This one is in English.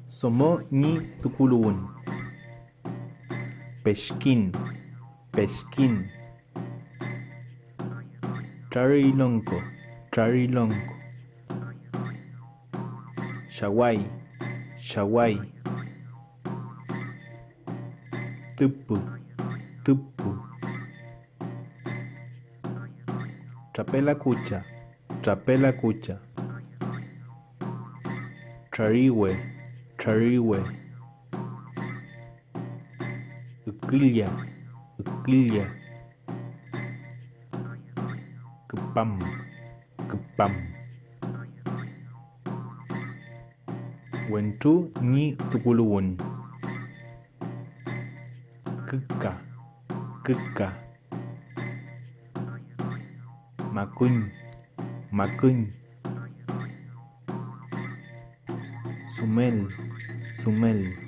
Somo ni tukuluwün. Peshkin, peshkin. Tarilonko, tarilonko. Shawai, shawai. Tupu, tupu. Trapela kucha, trapela kucha. Trariwe, trariwe. Ukilya, ukilya. Kepam, kepam. Wentu ni tukuluwün. Keka, keka. Makuny, makuny. Sumel, sumel.